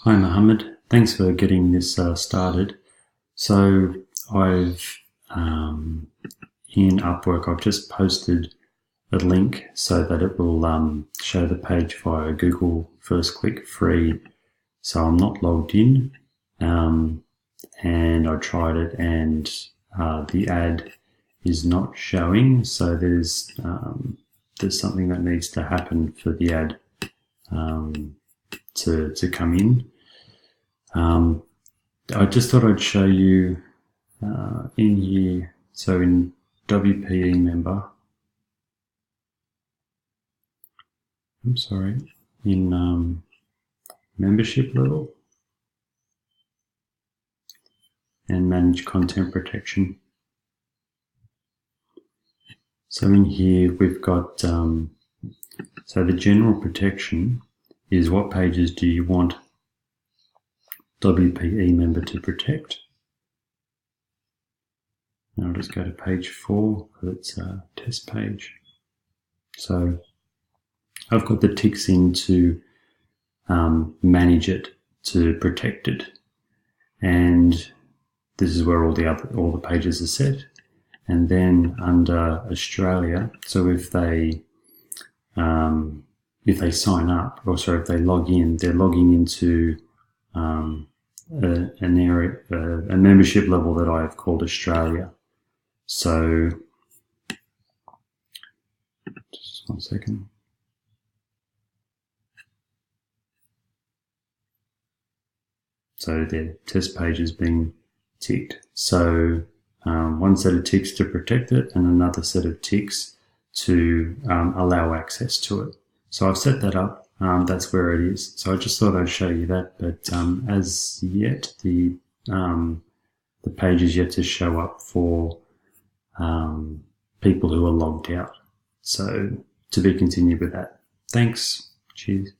Hi Mohammed, thanks for getting this started. So I've in Upwork, I've just posted a link so that it will show the page via Google First Click free. So I'm not logged in, and I tried it, and the ad is not showing. So there's something that needs to happen for the ad to come in. I just thought I'd show you in here, so in WPE member, in membership level and manage content protection. So in here we've got, so the general protection is what pages do you want WPE member to protect. And I'll just go to page 4 because it's a test page. So I've got the ticks in to manage it, to protect it, and this is where all the pages are set. And then under Australia, so if they sign up, or sorry, if they log in, they're logging into an area, a membership level that I have called Australia. So just 1 second. So the test page has been ticked. So one set of ticks to protect it and another set of ticks to allow access to it. So I've set that up. That's where it is. So I just thought I'd show you that. But as yet, the page is yet to show up for people who are logged out. So to be continued with that. Thanks. Cheers.